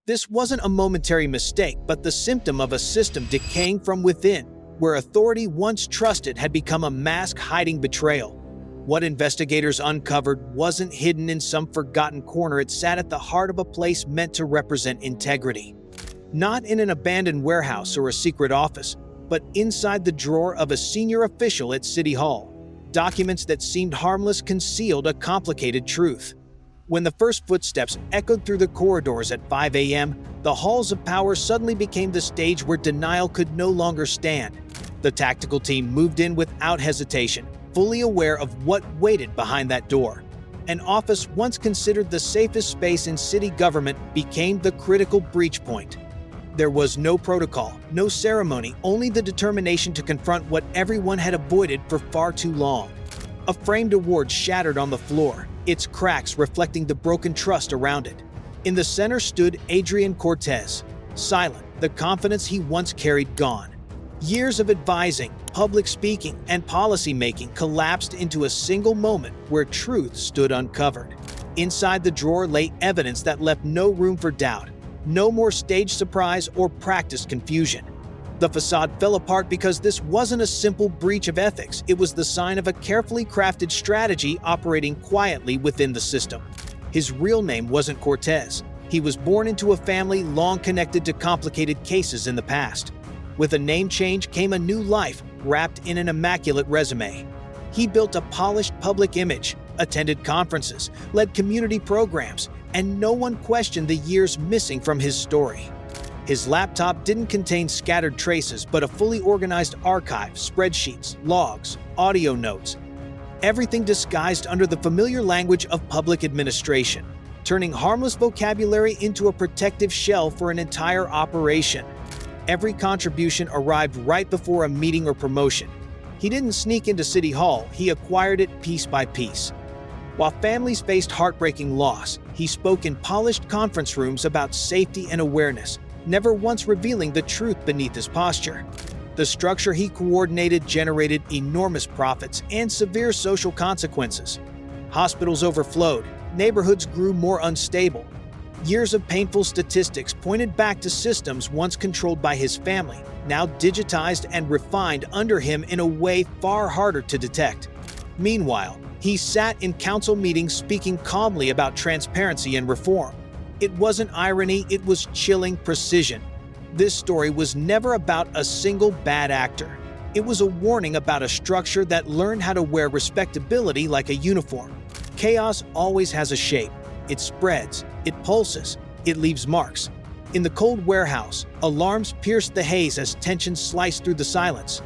This wasn't a momentary mistake, but the symptom of a system decaying from within, where authority once trusted had become a mask hiding betrayal. What investigators uncovered wasn't hidden in some forgotten corner. It sat at the heart of a place meant to represent integrity. Not in an abandoned warehouse or a secret office, but inside the drawer of a senior official at City Hall. Documents that seemed harmless concealed a complicated truth. When the first footsteps echoed through the corridors at 5 a.m., the halls of power suddenly became the stage where denial could no longer stand. The tactical team moved in without hesitation, fully aware of what waited behind that door. An office once considered the safest space in city government became the critical breach point. There was no protocol, no ceremony, only the determination to confront what everyone had avoided for far too long. A framed award shattered on the floor, its cracks reflecting the broken trust around it. In the center stood Adrian Cortez, silent, the confidence he once carried gone. Years of advising, public speaking, and policy-making collapsed into a single moment where truth stood uncovered. Inside the drawer lay evidence that left no room for doubt, no more staged surprise or practiced confusion. The facade fell apart because this wasn't a simple breach of ethics. It was the sign of a carefully crafted strategy operating quietly within the system. His real name wasn't Cortez. He was born into a family long connected to complicated cases in the past. With a name change came a new life wrapped in an immaculate resume. He built a polished public image, attended conferences, led community programs, and no one questioned the years missing from his story. His laptop didn't contain scattered traces, but a fully organized archive, spreadsheets, logs, audio notes, everything disguised under the familiar language of public administration, turning harmless vocabulary into a protective shell for an entire operation. Every contribution arrived right before a meeting or promotion. He didn't sneak into City Hall, he acquired it piece by piece. While families faced heartbreaking loss, he spoke in polished conference rooms about safety and awareness, never once revealing the truth beneath his posture. The structure he coordinated generated enormous profits and severe social consequences. Hospitals overflowed, neighborhoods grew more unstable. Years of painful statistics pointed back to systems once controlled by his family, now digitized and refined under him in a way far harder to detect. Meanwhile, he sat in council meetings speaking calmly about transparency and reform. It wasn't irony, it was chilling precision. This story was never about a single bad actor. It was a warning about a structure that learned how to wear respectability like a uniform. Chaos always has a shape. It spreads, it pulses, it leaves marks. In the cold warehouse, alarms pierced the haze as tension sliced through the silence.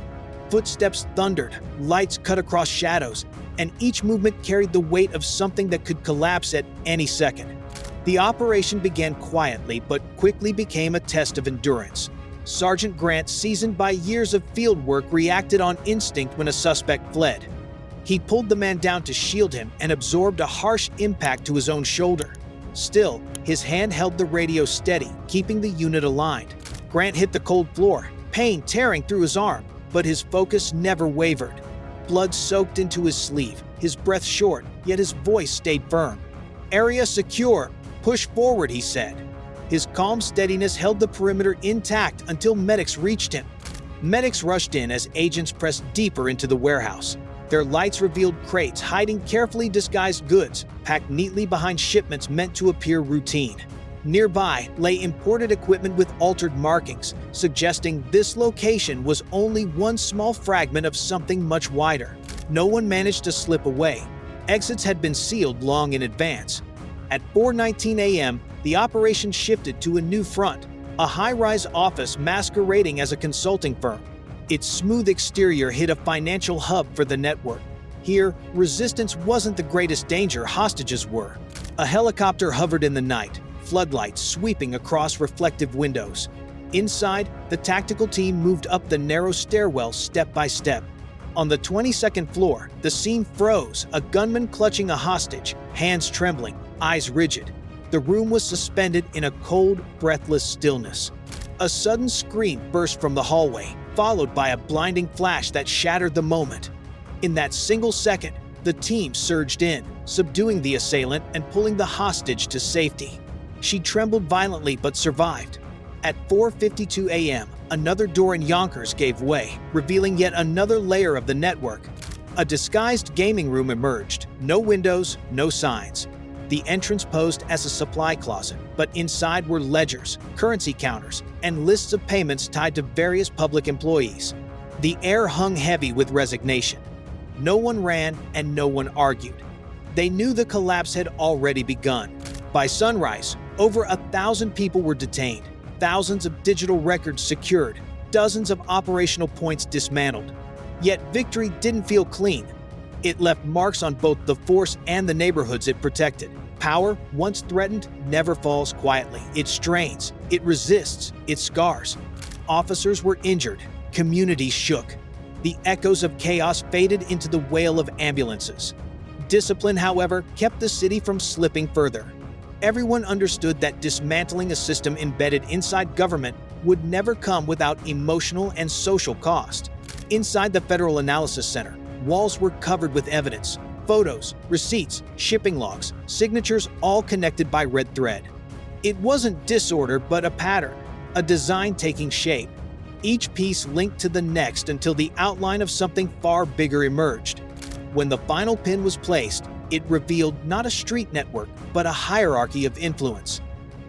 Footsteps thundered, lights cut across shadows, and each movement carried the weight of something that could collapse at any second. The operation began quietly but quickly became a test of endurance. Sergeant Grant, seasoned by years of field work, reacted on instinct when a suspect fled. He pulled the man down to shield him and absorbed a harsh impact to his own shoulder. Still, his hand held the radio steady, keeping the unit aligned. Grant hit the cold floor, pain tearing through his arm, but his focus never wavered. Blood soaked into his sleeve, his breath short, yet his voice stayed firm. "Area secure. Push forward," he said. His calm steadiness held the perimeter intact until medics reached him. Medics rushed in as agents pressed deeper into the warehouse. Their lights revealed crates hiding carefully disguised goods, packed neatly behind shipments meant to appear routine. Nearby lay imported equipment with altered markings, suggesting this location was only one small fragment of something much wider. No one managed to slip away. Exits had been sealed long in advance. At 4:19 a.m., the operation shifted to a new front, a high-rise office masquerading as a consulting firm. Its smooth exterior hid a financial hub for the network. Here, resistance wasn't the greatest danger, hostages were. A helicopter hovered in the night, floodlights sweeping across reflective windows. Inside, the tactical team moved up the narrow stairwell step by step. On the 22nd floor, the scene froze, a gunman clutching a hostage, hands trembling, eyes rigid. The room was suspended in a cold, breathless stillness. A sudden scream burst from the hallway, followed by a blinding flash that shattered the moment. In that single second, the team surged in, subduing the assailant and pulling the hostage to safety. She trembled violently but survived. At 4:52 a.m., another door in Yonkers gave way, revealing yet another layer of the network. A disguised gaming room emerged. No windows, no signs. The entrance posed as a supply closet, but inside were ledgers, currency counters, and lists of payments tied to various public employees. The air hung heavy with resignation. No one ran and no one argued. They knew the collapse had already begun. By sunrise, over 1,000 people were detained, thousands of digital records secured, dozens of operational points dismantled. Yet victory didn't feel clean. It left marks on both the force and the neighborhoods it protected. Power, once threatened, never falls quietly. It strains, it resists, it scars. Officers were injured, communities shook. The echoes of chaos faded into the wail of ambulances. Discipline, however, kept the city from slipping further. Everyone understood that dismantling a system embedded inside government would never come without emotional and social cost. Inside the Federal Analysis Center, walls were covered with evidence. Photos, receipts, shipping logs, signatures all connected by red thread. It wasn't disorder but a pattern, a design taking shape. Each piece linked to the next until the outline of something far bigger emerged. When the final pin was placed, it revealed not a street network, but a hierarchy of influence.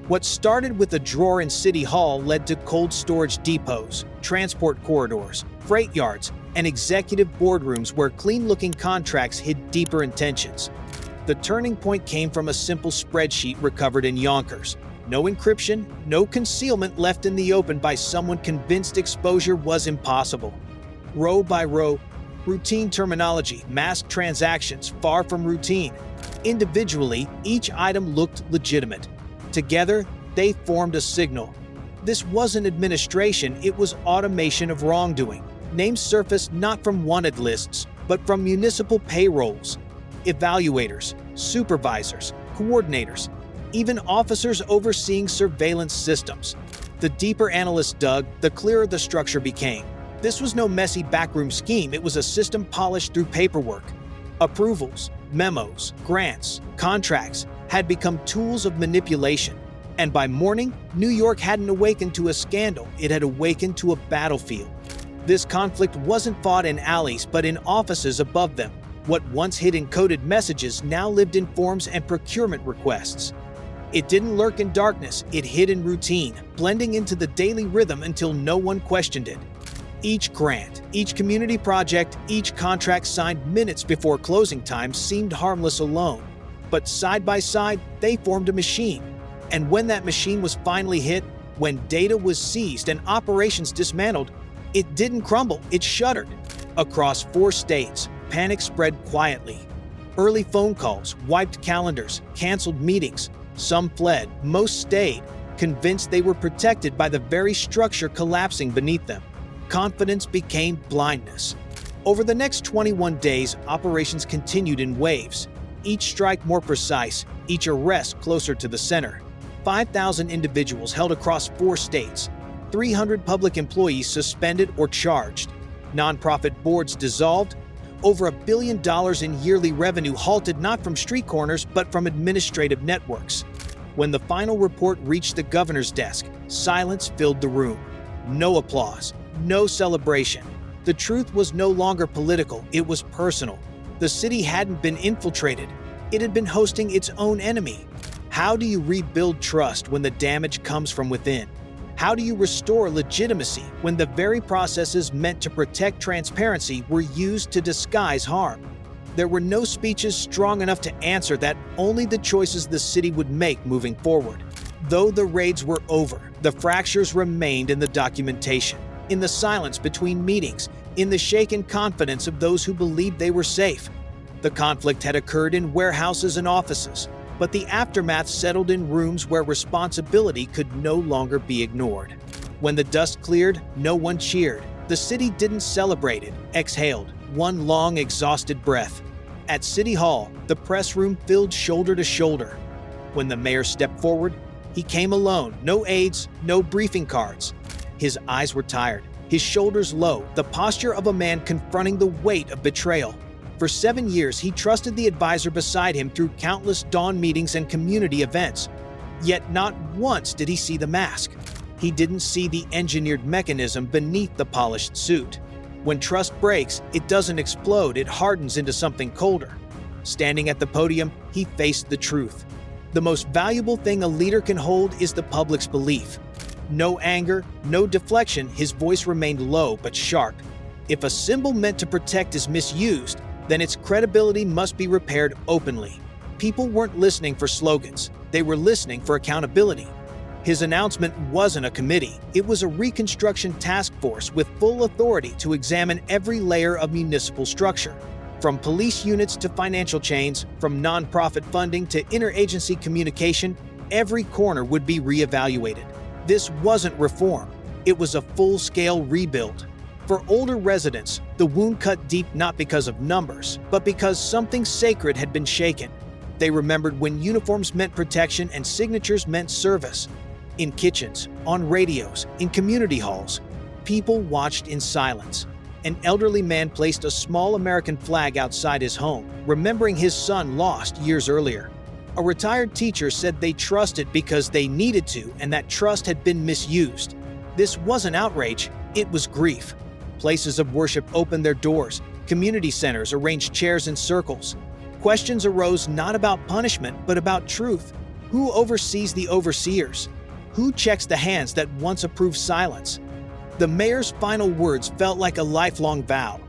What started with a drawer in City Hall led to cold storage depots, transport corridors, freight yards, and executive boardrooms where clean-looking contracts hid deeper intentions. The turning point came from a simple spreadsheet recovered in Yonkers. No encryption, no concealment left in the open by someone convinced exposure was impossible. Row by row, routine terminology, masked transactions far from routine. Individually, each item looked legitimate. Together, they formed a signal. This wasn't administration, it was automation of wrongdoing. Names surfaced not from wanted lists, but from municipal payrolls. Evaluators, supervisors, coordinators, even officers overseeing surveillance systems. The deeper analysts dug, the clearer the structure became. This was no messy backroom scheme, it was a system polished through paperwork. Approvals, memos, grants, contracts had become tools of manipulation. And by morning, New York hadn't awakened to a scandal, it had awakened to a battlefield. This conflict wasn't fought in alleys, but in offices above them. What once hid encoded messages now lived in forms and procurement requests. It didn't lurk in darkness, it hid in routine, blending into the daily rhythm until no one questioned it. Each grant, each community project, each contract signed minutes before closing time seemed harmless alone. But side by side, they formed a machine. And when that machine was finally hit, when data was seized and operations dismantled, it didn't crumble, it shuddered. Across 4 states, panic spread quietly. Early phone calls wiped calendars, canceled meetings. Some fled, most stayed, convinced they were protected by the very structure collapsing beneath them. Confidence became blindness. Over the next 21 days, operations continued in waves. Each strike more precise, each arrest closer to the center. 5,000 individuals held across 4 states. 300 public employees suspended or charged. Nonprofit boards dissolved. Over $1 billion in yearly revenue halted not from street corners but from administrative networks. When the final report reached the governor's desk, silence filled the room. No applause, no celebration. The truth was no longer political, it was personal. The city hadn't been infiltrated, it had been hosting its own enemy. How do you rebuild trust when the damage comes from within? How do you restore legitimacy when the very processes meant to protect transparency were used to disguise harm? There were no speeches strong enough to answer that, only the choices the city would make moving forward. Though the raids were over, the fractures remained in the documentation, in the silence between meetings, in the shaken confidence of those who believed they were safe. The conflict had occurred in warehouses and offices, but the aftermath settled in rooms where responsibility could no longer be ignored. When the dust cleared, no one cheered. The city didn't celebrate it, exhaled, one long, exhausted breath. At City Hall, the press room filled shoulder to shoulder. When the mayor stepped forward, he came alone, no aides, no briefing cards. His eyes were tired, his shoulders low, the posture of a man confronting the weight of betrayal. For 7 years, he trusted the advisor beside him through countless dawn meetings and community events. Yet not once did he see the mask. He didn't see the engineered mechanism beneath the polished suit. When trust breaks, it doesn't explode, it hardens into something colder. Standing at the podium, he faced the truth. The most valuable thing a leader can hold is the public's belief. No anger, no deflection, his voice remained low but sharp. If a symbol meant to protect is misused, then its credibility must be repaired openly. People weren't listening for slogans, they were listening for accountability. His announcement wasn't a committee, it was a reconstruction task force with full authority to examine every layer of municipal structure. From police units to financial chains, from nonprofit funding to interagency communication, every corner would be reevaluated. This wasn't reform, it was a full-scale rebuild. For older residents, the wound cut deep not because of numbers, but because something sacred had been shaken. They remembered when uniforms meant protection and signatures meant service. In kitchens, on radios, in community halls, people watched in silence. An elderly man placed a small American flag outside his home, remembering his son lost years earlier. A retired teacher said they trusted because they needed to, and that trust had been misused. This wasn't outrage, it was grief. Places of worship opened their doors, community centers arranged chairs in circles. Questions arose not about punishment, but about truth. Who oversees the overseers? Who checks the hands that once approved silence? The mayor's final words felt like a lifelong vow.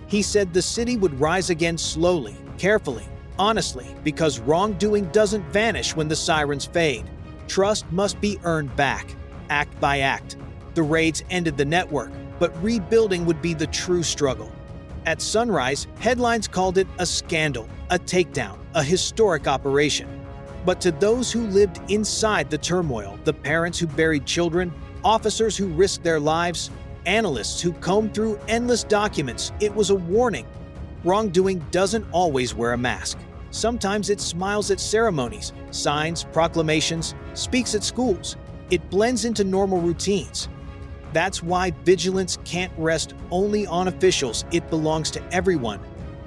He said the city would rise again slowly, carefully, honestly, because wrongdoing doesn't vanish when the sirens fade. Trust must be earned back, act by act. The raids ended the network, but rebuilding would be the true struggle. At sunrise, headlines called it a scandal, a takedown, a historic operation. But to those who lived inside the turmoil, the parents who buried children, officers who risked their lives, analysts who combed through endless documents, it was a warning. Wrongdoing doesn't always wear a mask. Sometimes it smiles at ceremonies, signs, proclamations, speaks at schools. It blends into normal routines. That's why vigilance can't rest only on officials, it belongs to everyone.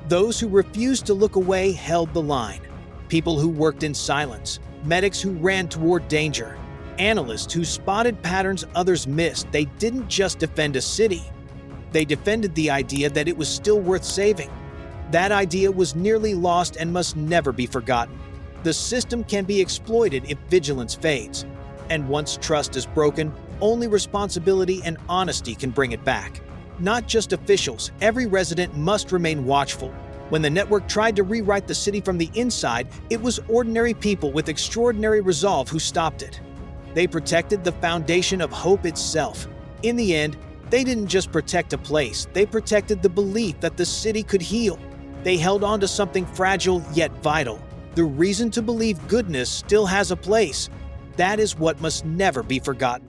Those who refused to look away held the line. People who worked in silence, medics who ran toward danger, analysts who spotted patterns others missed. They didn't just defend a city. They defended the idea that it was still worth saving. That idea was nearly lost and must never be forgotten. The system can be exploited if vigilance fades. And once trust is broken, only responsibility and honesty can bring it back. Not just officials, every resident must remain watchful. When the network tried to rewrite the city from the inside, it was ordinary people with extraordinary resolve who stopped it. They protected the foundation of hope itself. In the end, they didn't just protect a place, they protected the belief that the city could heal. They held on to something fragile yet vital. The reason to believe goodness still has a place. That is what must never be forgotten.